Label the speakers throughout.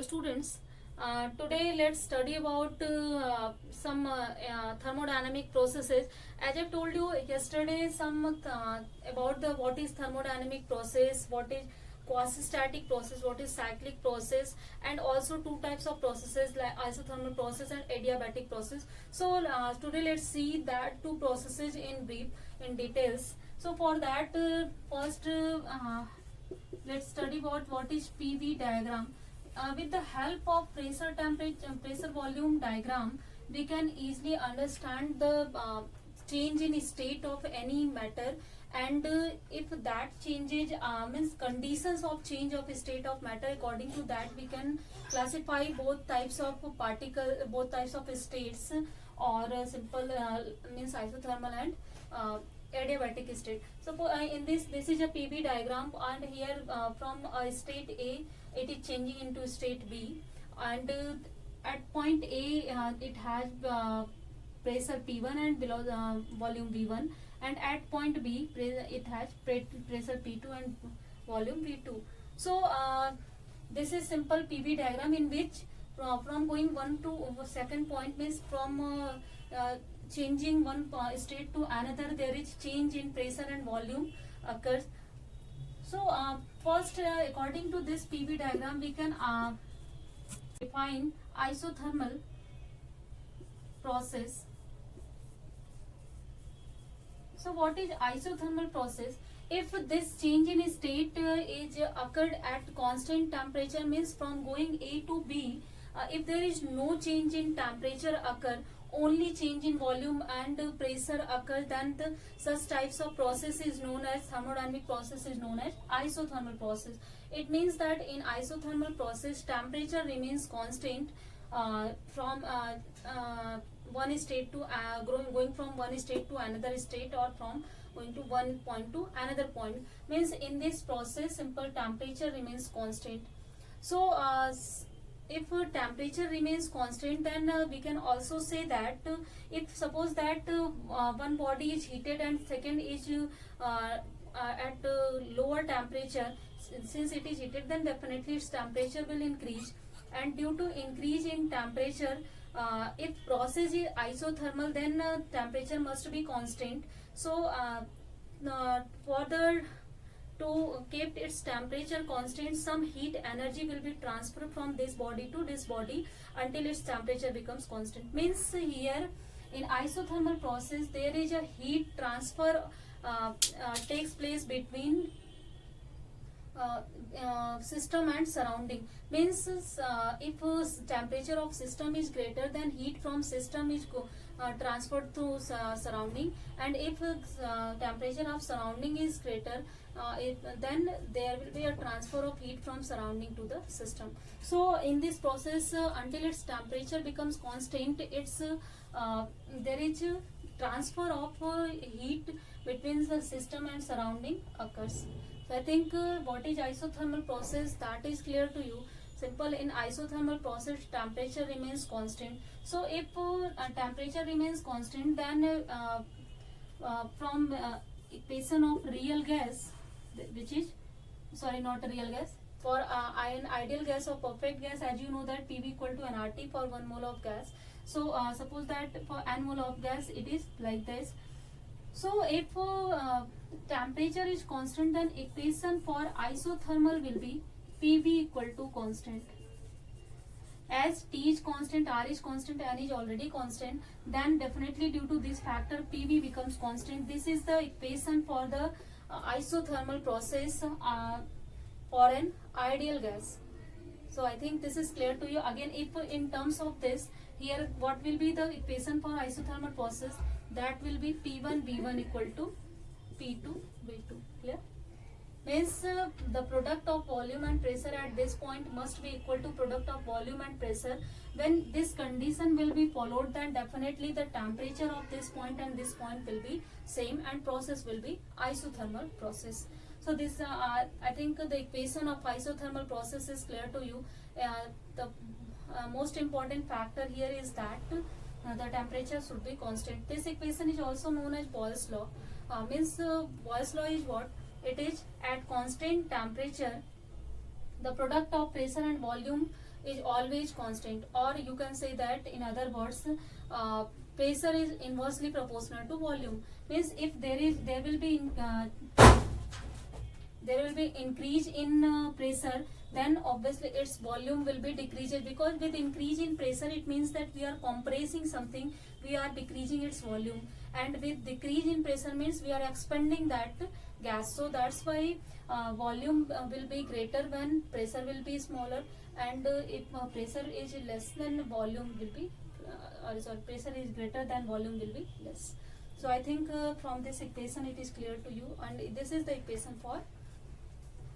Speaker 1: students. Today let's study about some thermodynamic processes. As I told you yesterday, some about the what is thermodynamic process, what is quasi-static process, what is cyclic process, and also two types of processes like isothermal process and adiabatic process. So today let's see that two processes in brief, in details. So for that, first let's study about what is PV diagram. With the help of pressure temperature pressure volume diagram, we can easily understand the change in state of any matter, and if that changes means conditions of change of state of matter, according to that we can classify both types of both types of states, or simple means isothermal and adiabatic state. So in this is a PV diagram, and here from state A it is changing into state B, and at point A it has pressure P1 and below volume V1, and at point B it has pressure P2 and volume V2. So this is simple PV diagram in which from going one to second point means from changing one state to another, there is change in pressure and volume occurs. So first, according to this PV diagram, we can define isothermal process. So what is isothermal process? If this change in state is occurred at constant temperature, means from going A to B, if there is no change in temperature occur, only change in volume and pressure occur, then such types of process is known as thermodynamic process, is known as isothermal process. It means that in isothermal process, temperature remains constant from one state to going from one state to another state, or from going to one point to another point. Means in this process, simple temperature remains constant. So if temperature remains constant, then we can also say that if suppose that one body is heated and second is at lower temperature, since it is heated, then definitely its temperature will increase, and due to increase in temperature, if process is isothermal, then temperature must be constant. So further to keep its temperature constant, some heat energy will be transferred from this body to this body until its temperature becomes constant. Means here in isothermal process, there is a heat transfer takes place between system and surrounding. Means if temperature of system is greater, then heat from system is transferred to surrounding, and if temperature of surrounding is greater, then there will be a transfer of heat from surrounding to the system. So in this process, until its temperature becomes constant, it's there is a transfer of heat between the system and surrounding occurs. So I think what is isothermal process, that is clear to you. Simple, in isothermal process, temperature remains constant. So if temperature remains constant, then from equation of real gas, which is not a real gas, for an ideal gas or perfect gas, as you know that PV equal to nRT for 1 mole of gas. So suppose that for n mole of gas it is like this. So if temperature is constant, then equation for isothermal will be PV equal to constant. As T is constant, R is constant, N is already constant, then definitely due to this factor PV becomes constant. This is the equation for the isothermal process for an ideal gas. So I think this is clear to you. Again, if in terms of this, here what will be the equation for isothermal process? That will be P1 V1 equal to P2 V2. Clear? Means the product of volume and pressure at this point must be equal to product of volume and pressure. When this condition will be followed, then definitely the temperature of this point and this point will be same, and process will be isothermal process. So this I think the equation of isothermal process is clear to you. The most important factor here is that the temperature should be constant. This equation is also known as Boyle's law. Means Boyle's law is what? It is at constant temperature, the product of pressure and volume is always constant, or you can say that in other words, pressure is inversely proportional to volume. Means if there will be increase in pressure, then obviously its volume will be decreased, because with increase in pressure it means that we are compressing something, we are decreasing its volume, and with decrease in pressure means we are expanding that gas. So that's why volume will be greater when pressure will be smaller, and if pressure is less, then volume will be pressure is greater than volume will be less. So I think from this equation it is clear to you, and this is the equation for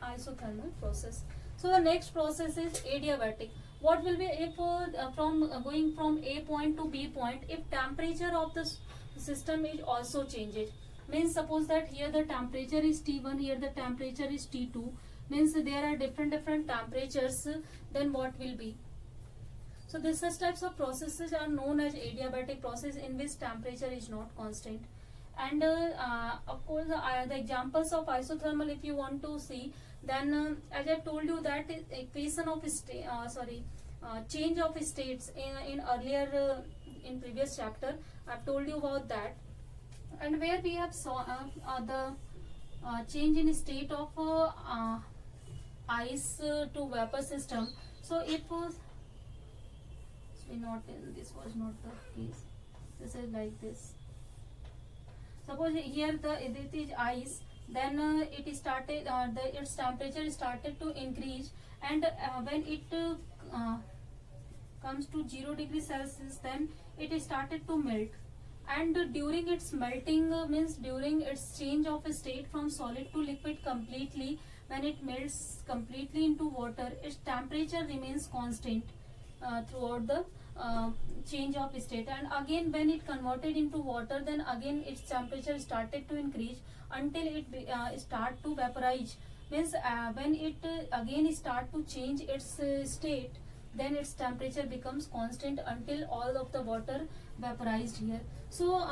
Speaker 1: isothermal process. So the next process is adiabatic. What will be if from going from A point to B point, if temperature of the system is also changes, means suppose that here the temperature is T1, here the temperature is T2, means there are different temperatures, then what will be? So this such types of processes are known as adiabatic process, in which temperature is not constant. And of course the examples of isothermal, if you want to see, then as I told you that equation of change of states in earlier in previous chapter, I've told you about that, and where we have saw the change in state of ice to vapor system. So it was not in, this was not the case, this is like this. Suppose here it is ice, then it started its temperature started to increase, and when it comes to 0 degree Celsius, then it started to melt, and during its melting means during its change of state from solid to liquid completely, when it melts completely into water, its temperature remains constant throughout the change of state, and again when it converted into water, then again its temperature started to increase until it start to vaporize. Means when it again start to change its state, then its temperature becomes constant until all of the water vaporized here. So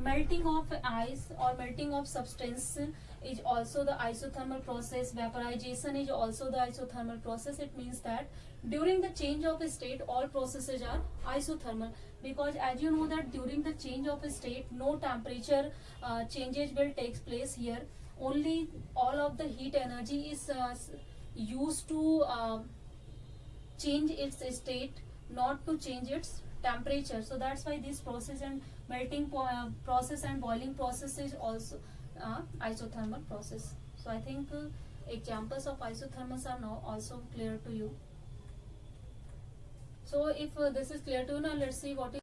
Speaker 1: melting of ice or melting of substance is also the isothermal process. Vaporization is also the isothermal process. It means that during the change of state, all processes are isothermal, because as you know that during the change of state, no temperature changes will take place here. Only all of the heat energy is used to change its state, not to change its temperature. So that's why this process and melting process and boiling process is also isothermal process. So I think examples of isothermals are now also clear to you. So if this is clear to you, now let's see what is.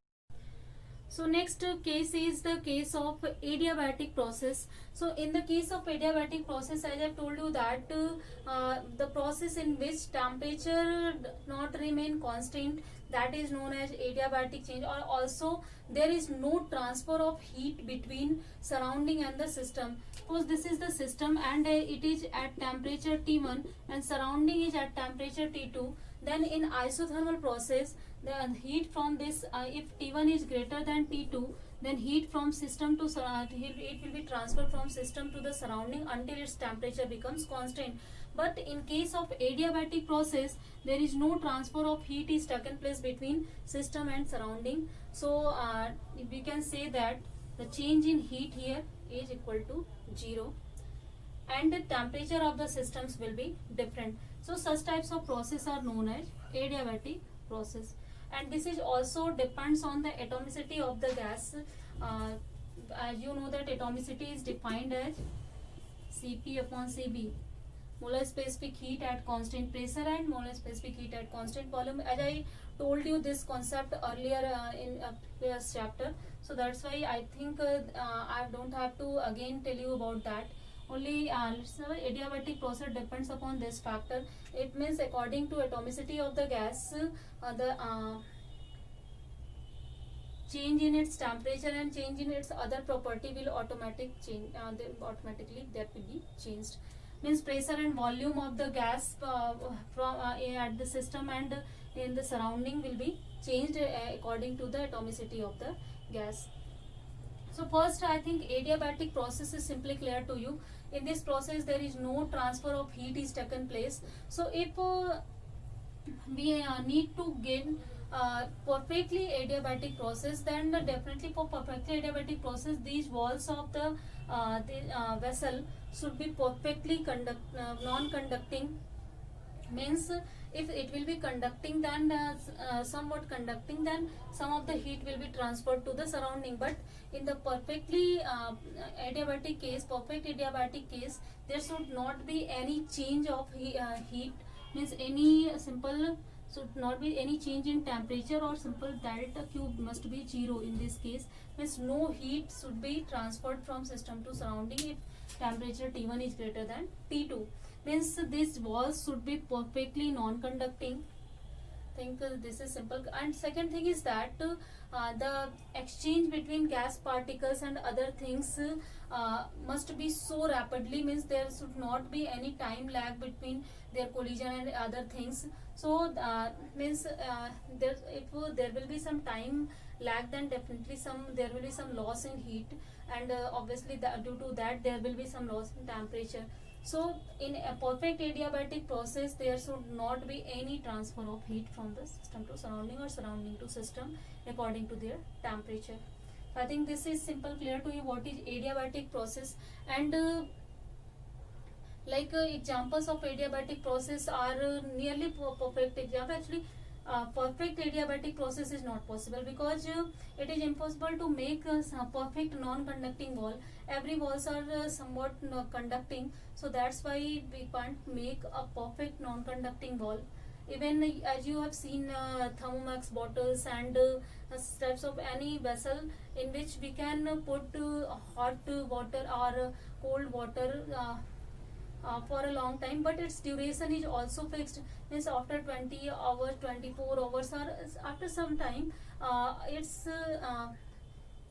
Speaker 1: So next case is the case of adiabatic process. So in the case of adiabatic process, as I told you that the process in which temperature not remain constant, that is known as adiabatic change, or also there is no transfer of heat between surrounding and the system. Suppose this is the system and it is at temperature T1 and surrounding is at temperature T2. Then in isothermal process, the heat from this, if T1 is greater than T2, then heat from system to it will be transferred from system to the surrounding until its temperature becomes constant. But in case of adiabatic process, there is no transfer of heat is taken place between system and surrounding. So we can say that the change in heat here is equal to 0, and the temperature of the systems will be different. So such types of process are known as adiabatic process, and this is also depends on the atomicity of the gas. As you know that atomicity is defined as Cp upon Cv, molar specific heat at constant pressure and molar specific heat at constant volume. As I told you this concept earlier in a previous chapter, so that's why I think I don't have to again tell you about that. Only adiabatic process depends upon this factor. It means according to atomicity of the gas, the change in its temperature and change in its other property will automatically that will be changed. Means pressure and volume of the gas from at the system and in the surrounding will be changed according to the atomicity of the gas. So first, I think adiabatic process is simply clear to you. In this process, there is no transfer of heat is taken place. So if we need to gain perfectly adiabatic process, then definitely for perfectly adiabatic process these walls of the vessel should be perfectly non-conducting. Means if it will be conducting, then somewhat conducting, then some of the heat will be transferred to the surrounding. But in the perfectly adiabatic case, perfect adiabatic case, there should not be any change of heat. Means any simple should not be any change in temperature, or simple delta Q must be zero in this case. Means no heat should be transferred from system to surrounding if temperature T1 is greater than T2. Means these walls should be perfectly non-conducting. Think this is simple. And second thing is that the exchange between gas particles and other things must be so rapidly. Means there should not be any time lag between their collision and other things. So means there will be some time lag, then definitely there will be some loss in heat, and obviously due to that there will be some loss in temperature. So in a perfect adiabatic process, there should not be any transfer of heat from the system to surrounding or surrounding to system according to their temperature. I think this is simple, clear to you what is adiabatic process. And examples of adiabatic process are nearly perfect example. Actually perfect adiabatic process is not possible, because it is impossible to make a perfect non-conducting wall. Every walls are somewhat conducting, so that's why we can't make a perfect non-conducting wall. Even as you have seen Thermomax bottles and types of any vessel in which we can put hot water or cold water for a long time, but its duration is also fixed. Means after 20 hours, 24 hours, or after some time its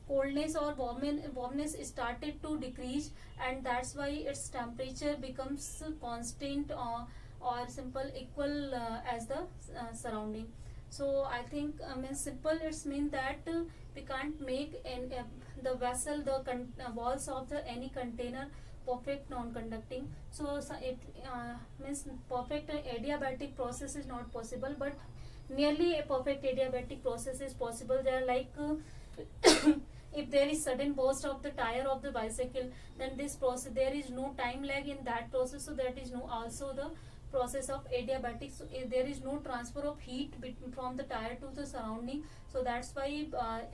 Speaker 1: coldness or warmness started to decrease, and that's why its temperature becomes constant or simple equal as the surrounding. So I think means simple it's mean that we can't make the vessel, the walls of the any container perfect non-conducting. So it means perfect adiabatic process is not possible, but nearly a perfect adiabatic process is possible. They are like if there is sudden burst of the tire of the bicycle, then this process there is no time lag in that process, so that is no also the process of adiabatic. So there is no transfer of heat from the tire to the surrounding, so that's why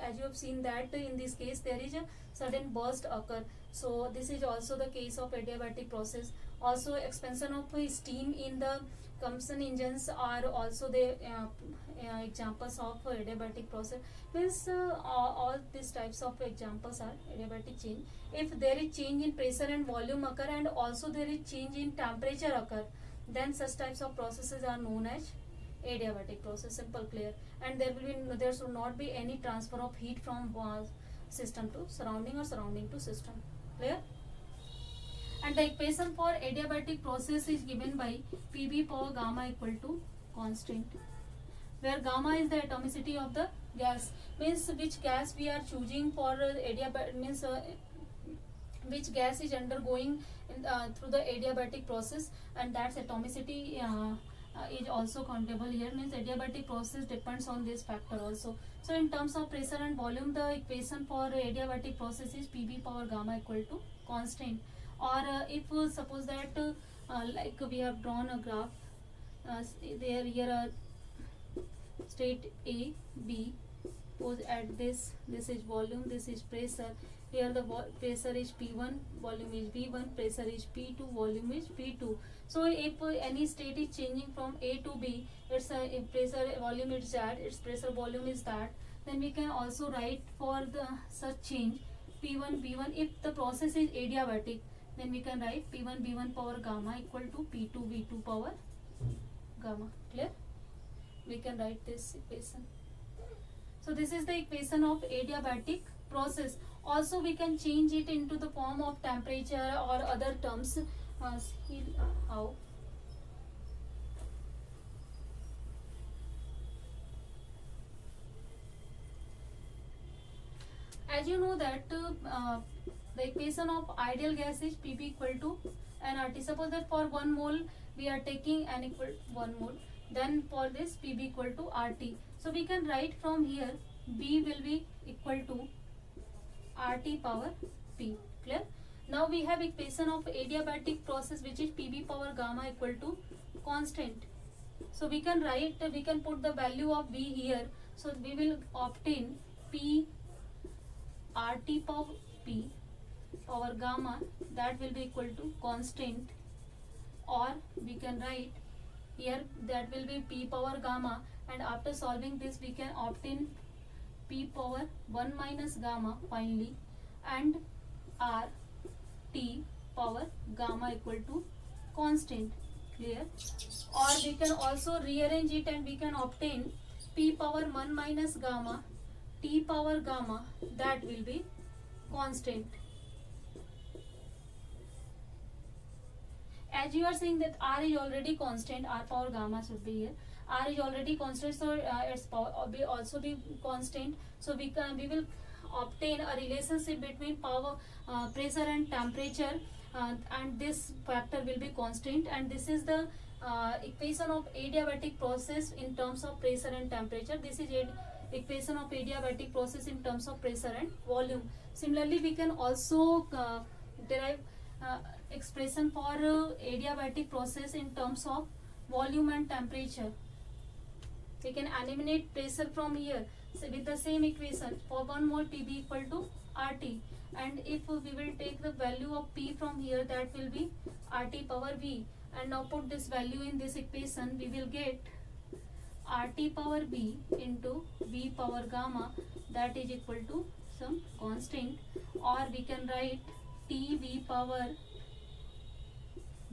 Speaker 1: as you have seen that in this case there is a sudden burst occur. So this is also the case of adiabatic process. Also expansion of steam in the combustion engines are also the examples of adiabatic process. Means all these types of examples are adiabatic change. If there is change in pressure and volume occur, and also there is change in temperature occur, then such types of processes are known as adiabatic process. Simple, clear. And there should not be any transfer of heat from system to surrounding or surrounding to system. Clear? And the equation for adiabatic process is given by Pb power gamma equal to constant, where gamma is the atomicity of the gas. Means which gas we are choosing for adiabatic, means which gas is undergoing through the adiabatic process, and that's atomicity is also countable here. Means adiabatic process depends on this factor also. So in terms of pressure and volume, the equation for adiabatic process is Pb power gamma equal to constant. Or if suppose that like we have drawn a graph, there here are state A, B, suppose at this is volume, this is pressure. Here the pressure is P1, volume is V1, pressure is P2, volume is P2. So if any state is changing from A to B, its if pressure volume is that, its pressure volume is that, then we can also write for the such change P1 V1. If the process is adiabatic, then we can write P1 V1 power gamma equal to P2 V2 power gamma. Clear? We can write this equation. So this is the equation of adiabatic process. Also we can change it into the form of temperature or other terms. See how. As you know that the equation of ideal gas is Pb equal to nRT. Suppose that for 1 mole we are taking n equal 1 mole. Then for this PB equal to RT. So we can write from here B will be equal to RT power P. Clear? Now we have equation of adiabatic process, which is PB power gamma equal to constant. So we can write, we can put the value of B here. So we will obtain P RT power P power gamma, that will be equal to constant, or we can write here that will be P power gamma, and after solving this we can obtain P power 1 minus gamma finally, and R T power gamma equal to constant. Clear? Or we can also rearrange it and we can obtain P power 1 minus gamma T power gamma, that will be constant. As you are saying that R is already constant, R power gamma should be here. R is already constant, so its power will also be constant. So we will obtain a relationship between power, pressure and temperature, and this factor will be constant. And this is the equation of adiabatic process in terms of pressure and temperature. This is equation of adiabatic process in terms of pressure and volume. Similarly, we can also derive expression for adiabatic process in terms of volume and temperature. We can eliminate pressure from here, so with the same equation. For 1 mole PB equal to RT, and if we will take the value of P from here, that will be RT power V, and now put this value in this equation, we will get RT power B into V power gamma, that is equal to some constant, or we can write T V power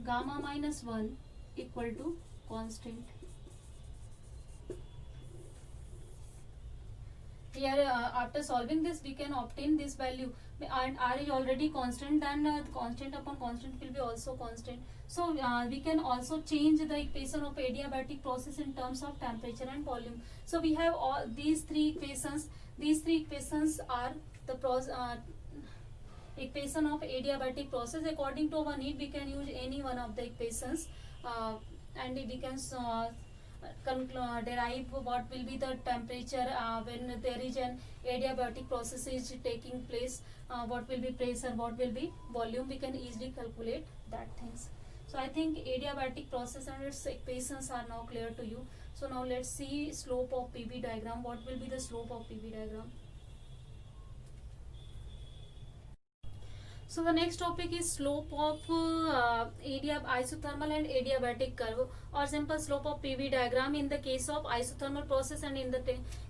Speaker 1: gamma minus 1 equal to constant. Here after solving this we can obtain this value, and R is already constant, then constant upon constant will be also constant. So we can also change the equation of adiabatic process in terms of temperature and volume. So we have all these three equations. These three equations are the equation of adiabatic process. According to our need we can use any one of the equations, and we can derive what will be the temperature when there is an adiabatic process is taking place, what will be pressure, what will be volume. We can easily calculate that things. So I think adiabatic process and its equations are now clear to you. So now let's see slope of PV diagram. What will be the slope of PV diagram? So the next topic is slope of isothermal and adiabatic curve, or simple slope of PV diagram in the case of isothermal process and in the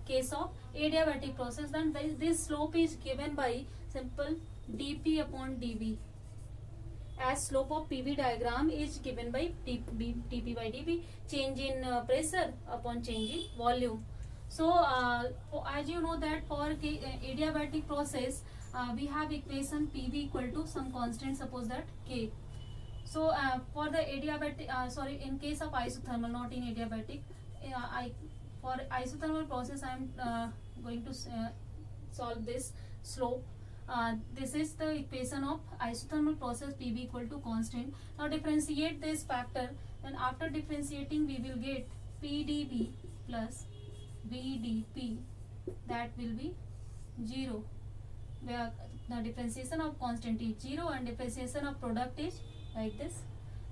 Speaker 1: case of adiabatic process. Then this slope is given by simple dP upon dV, as slope of PV diagram is given by dP by dV, change in pressure upon change in volume. So as you know that for adiabatic process, we have equation PV equal to some constant, suppose that K. So for the adiabatic, in case of isothermal, not in adiabatic, for isothermal process I am going to solve this slope. This is the equation of isothermal process, PV equal to constant. Now differentiate this factor, and after differentiating we will get PdV plus VdP, that will be 0, where the differentiation of constant is 0 and differentiation of product is like this,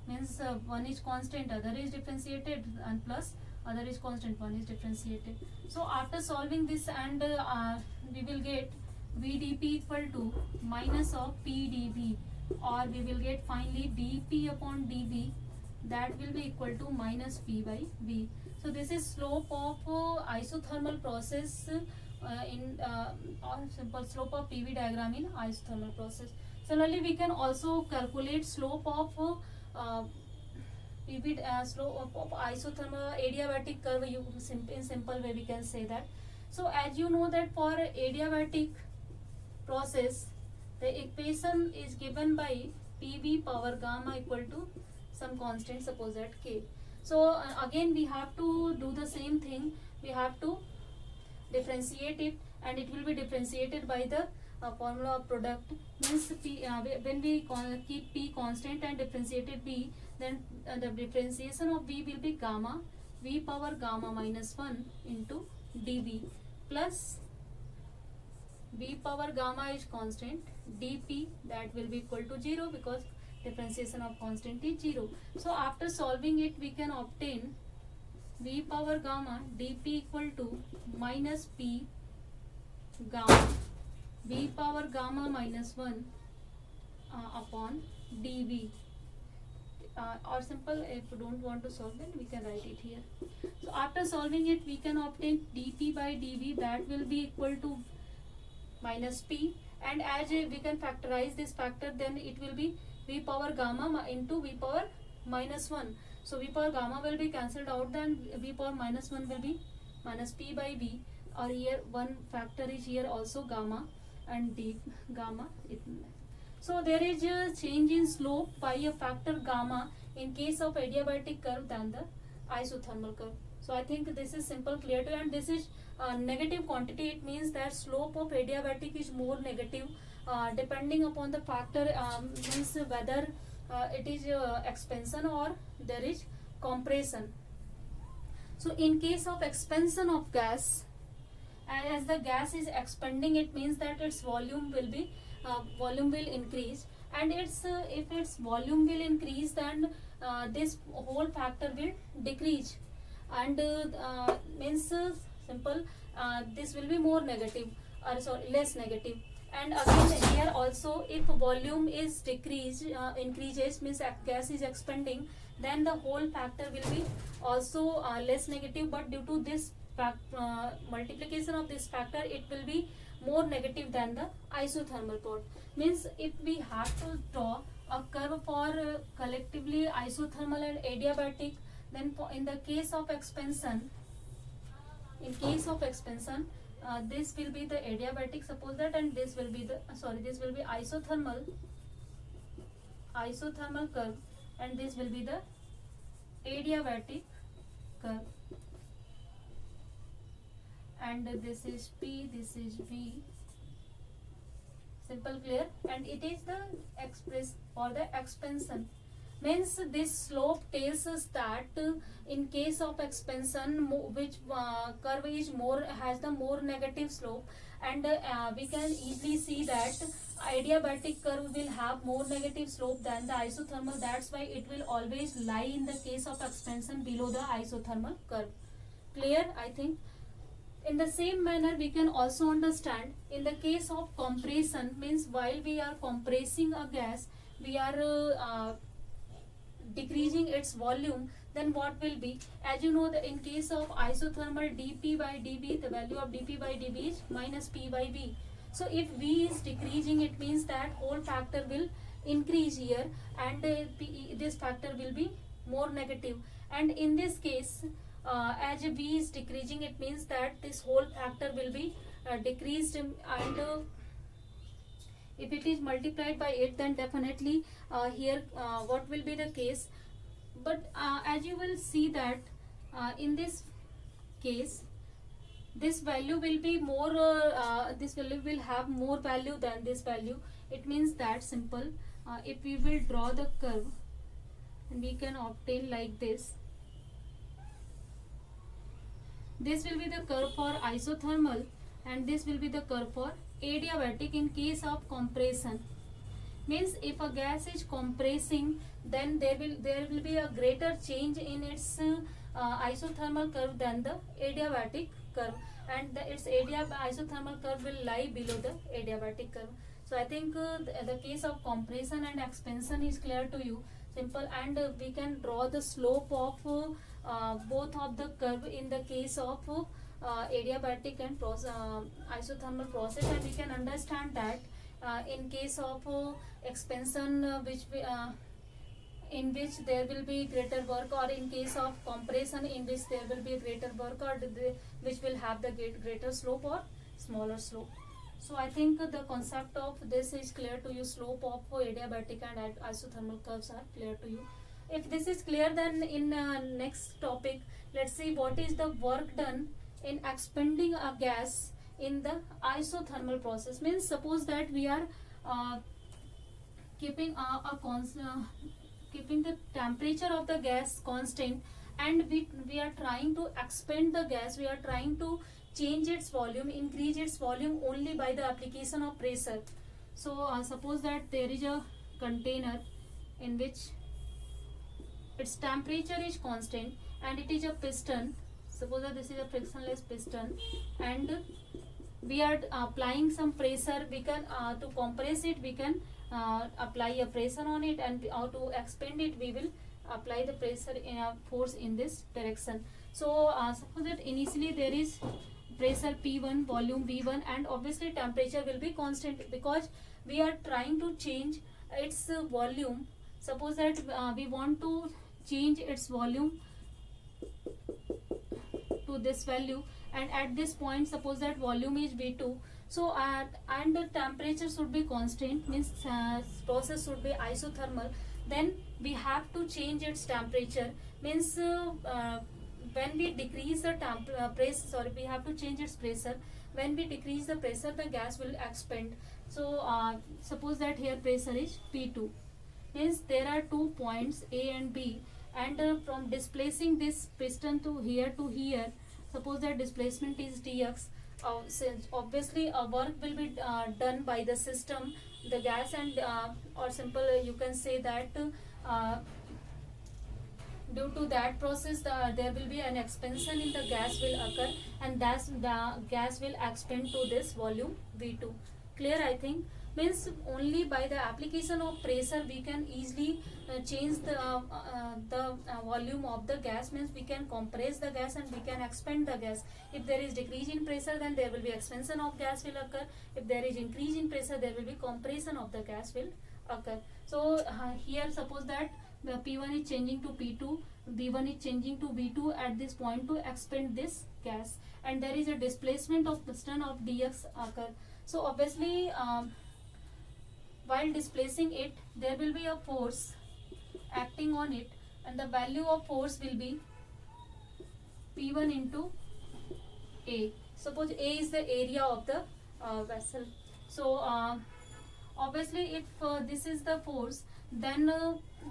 Speaker 1: means one is constant, other is differentiated, and plus other is constant, one is differentiated. So after solving this, and we will get VdP equal to minus of PdV, or we will get finally dP upon dV, that will be equal to minus P by V. So this is slope of isothermal process or simple slope of PV diagram in isothermal process. Similarly, we can also calculate slope of slope of isothermal adiabatic curve. In simple way we can say that. So as you know that for adiabatic process, the equation is given by PV power gamma equal to some constant, suppose that K. So again we have to do the same thing. We have to differentiate it, and it will be differentiated by the formula of product. Means P, when we keep P constant and differentiated B, then the differentiation of B will be gamma v power gamma minus 1 into dv plus v power gamma is constant, dp that will be equal to 0 because differentiation of constant is 0. So after solving it, we can obtain v power gamma dp equal to minus p gamma v power gamma minus 1 upon dv. Or simple, if you don't want to solve, then we can write it here. So after solving it, we can obtain dp by dv, that will be equal to minus p, and as we can factorize this factor, then it will be v power gamma into v power minus 1. So v power gamma will be cancelled out, then v power minus 1 will be minus p by v, or here one factor is here also gamma and d gamma. So there is a change in slope by a factor gamma in case of adiabatic curve than the isothermal curve. So I think this is simple, clear to you, and this is negative quantity. It means that slope of adiabatic is more negative depending upon the factor, means whether it is expansion or there is compression. So in case of expansion of gas, as the gas is expanding, it means that its volume will increase, and if its volume will increase, then this whole factor will decrease, and means simple, this will be more negative, or sorry, less negative. And again here also, if volume is increases, means gas is expanding, then the whole factor will be also less negative, but due to this multiplication of this factor, it will be more negative than the isothermal part. Means if we have to draw a curve for collectively isothermal and adiabatic, then in the case of expansion, this will be the adiabatic, suppose that, and this will be the this will be isothermal curve, and this will be the adiabatic curve, and this is P, this is V. Simple, clear? And it is the express for the expansion. Means this slope tells us that in case of expansion, which curve is has the more negative slope, and we can easily see that adiabatic curve will have more negative slope than the isothermal. That's why it will always lie in the case of expansion below the isothermal curve. Clear? I think. In the same manner, we can also understand in the case of compression, means while we are compressing a gas, we are decreasing its volume, then what will be, as you know, that in case of isothermal, dp by dv, the value of dp by dv is minus p by v. So if v is decreasing, it means that whole factor will increase here, and this factor will be more negative. And in this case, as v is decreasing, it means that this whole factor will be decreased, and if it is multiplied by 8, then definitely here what will be the case. But as you will see that in this case, this value will be more, this value will have more value than this value. It means that simple, if we will draw the curve, and we can obtain like this. This will be the curve for isothermal, and this will be the curve for adiabatic in case of compression. Means if a gas is compressing, then there will be a greater change in its isothermal curve than the adiabatic curve, and its isothermal curve will lie below the adiabatic curve. So I think the case of compression and expansion is clear to you. Simple, and we can draw the slope of both of the curve in the case of adiabatic and isothermal process, and we can understand that in case of expansion, in which there will be greater work, or in case of compression, in which there will be greater work, or which will have the greater slope or smaller slope. So I think the concept of this is clear to you. Slope of adiabatic and isothermal curves are clear to you. If this is clear, then in next topic, let's see what is the work done in expanding a gas in the isothermal process. Means suppose that we are keeping keeping the temperature of the gas constant, and we are trying to expand the gas, we are trying to change its volume, increase its volume only by the application of pressure. So suppose that there is a container in which its temperature is constant and it is a piston. Suppose that this is a frictionless piston and we are applying some pressure. We can to compress it, we can apply a pressure on it, and to expand it we will apply the pressure in a force in this direction. So suppose that initially there is pressure P1, volume V1, and obviously temperature will be constant because we are trying to change its volume. Suppose that we want to change its volume to this value, and at this point suppose that volume is V2. So and the temperature should be constant, means process should be isothermal. Then we have to change its temperature, means when we decrease the pressure, we have to change its pressure. When we decrease the pressure, the gas will expand. So suppose that here pressure is P2, means there are 2 points A and B, and from displacing this piston to here, suppose that displacement is dx. Obviously a work will be done by the system, the gas, and or simple you can say that due to that process there will be an expansion in the gas will occur, and thus the gas will expand to this volume V2. Clear, I think. Means only by the application of pressure we can easily change the volume of the gas, means we can compress the gas and we can expand the gas. If there is decrease in pressure, then there will be expansion of gas will occur. If there is increase in pressure, there will be compression of the gas will occur. So here suppose that the P1 is changing to P2, V1 is changing to V2 at this point to expand this gas, and there is a displacement of piston of dx occur. So obviously while displacing it, there will be a force acting on it, and the value of force will be P1 into A. Suppose A is the area of the vessel. So obviously if this is the force, then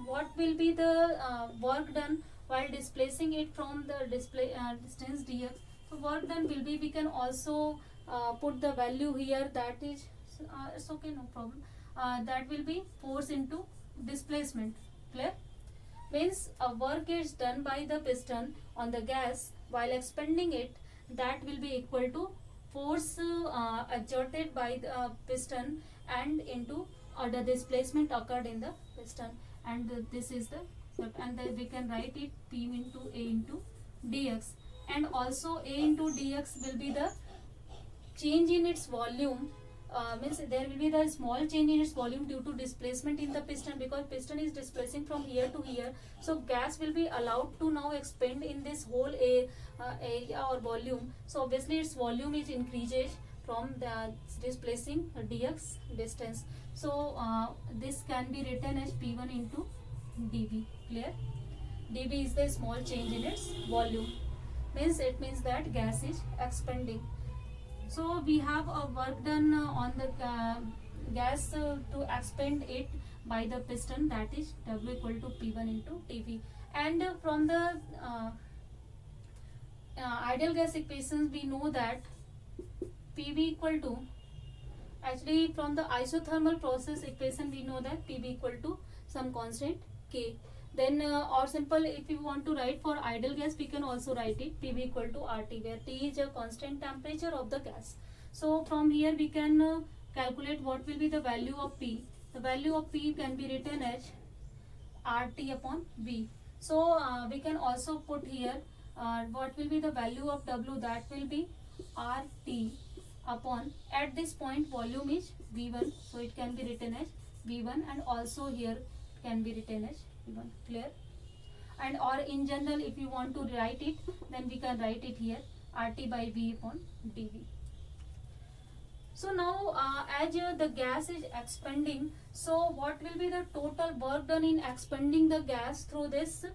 Speaker 1: what will be the work done while displacing it from the distance dx? So work done will be, we can also put the value here, that is it's okay, no problem. That will be force into displacement. Clear? Means a work is done by the piston on the gas while expanding it, that will be equal to force exerted by the piston and into the displacement occurred in the piston, and this is the, and then we can write it P into A into dx, and also A into dx will be the change in its volume. Means there will be the small change in its volume due to displacement in the piston, because piston is displacing from here to here. So gas will be allowed to now expand in this whole area or volume. So obviously its volume is increases from the displacing dx distance. So this can be written as P1 into dV. Clear? dV is the small change in its volume. Means it means that gas is expanding. So we have a work done on the gas to expand it by the piston, that is W equal to P1 into dV. And from the ideal gas equations we know that PV equal to, actually from the isothermal process equation we know that PV equal to some constant K. Then or simple, if you want to write for ideal gas, we can also write it PV equal to RT, where T is a constant temperature of the gas. So from here we can calculate what will be the value of P. The value of P can be written as RT upon V. So we can also put here what will be the value of W, that will be RT upon, at this point volume is V1, so it can be written as V1, and also here can be written as V1. Clear? And or in general if you want to write it, then we can write it here RT by V upon dV. So now as the gas is expanding, so what will be the total work done in expanding the gas through this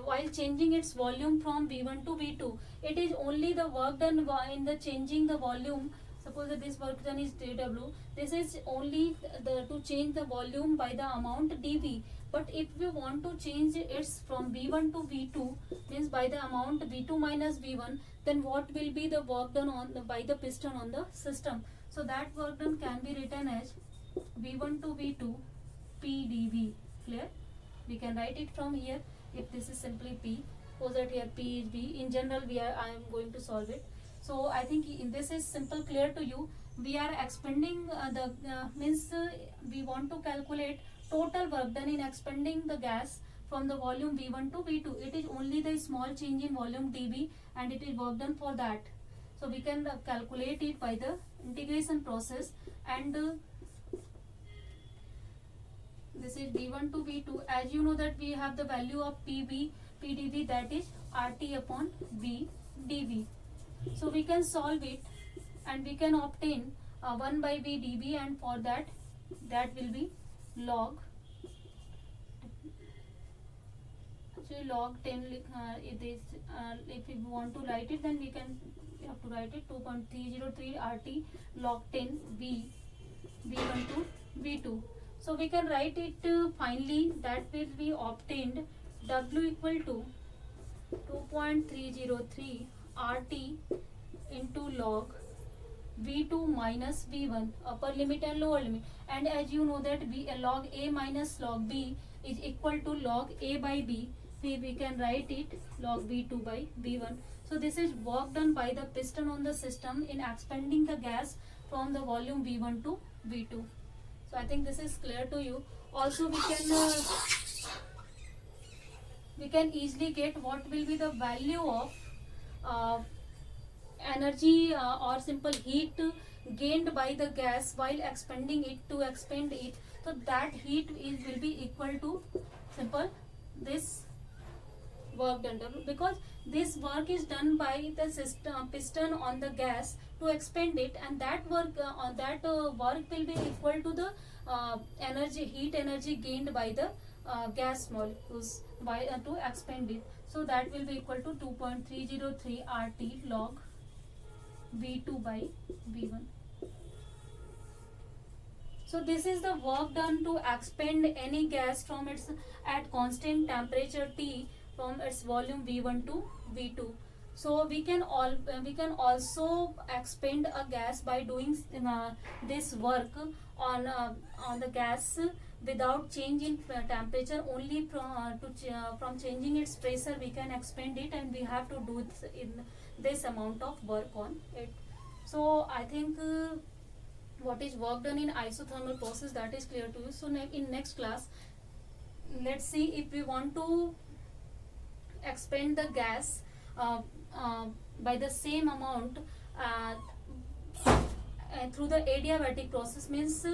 Speaker 1: while changing its volume from V1 to V2? It is only the work done in the changing the volume. Suppose that this work done is dW. This is only to change the volume by the amount dV. But if we want to change its from V1 to V2, means by the amount V2 minus V1, then what will be the work done on by the piston on the system? So that work done can be written as V1 to V2 PdV. Clear? We can write it from here. If this is simply P, suppose that here P is V. In general, I am going to solve it. So I think in this is simple, clear to you. We are expanding we want to calculate total work done in expanding the gas from the volume V1 to V2. It is only the small change in volume dV, and it is work done for that. So we can calculate it by the integration process, and this is V1 to V2. As you know that we have the value of PdV, that is RT upon V dV. So we can solve it, and we can obtain 1 by V dV, and for that will be log, actually log 10. If we want to write it, then we have to write it 2.303 RT log 10 V1 to V2. So we can write it finally, that will be obtained W equal to 2.303 RT into log V2 minus V1, upper limit and lower limit. And as you know that log A minus log B is equal to log A by B. We can write it log V2 by V1. So this is work done by the piston on the system in expanding the gas from the volume V1 to V2. So I think this is clear to you. Also we can easily get what will be the value of energy or simple heat gained by the gas while expanding it to expand it. So that heat will be equal to simple this work done, because this work is done by the system piston on the gas to expand it, and that work work will be equal to the heat energy gained by the gas molecules to expand it. So that will be equal to 2.303 RT log V2 by V1. So this is the work done to expand any gas from its at constant temperature T from its volume V1 to V2. So we can also expand a gas by doing this work on the gas without change in temperature. Only from changing its pressure we can expand it, and we have to do this amount of work on it. So I think what is work done in isothermal process, that is clear to you. So in next class, let's see if we want to expand the gas by the same amount through the adiabatic process, means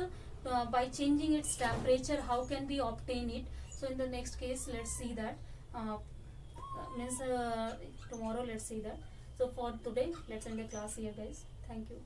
Speaker 1: by changing its temperature, how can we obtain it. So in the next case, let's see that tomorrow let's see that. So for today, let's end the class here, guys. Thank you.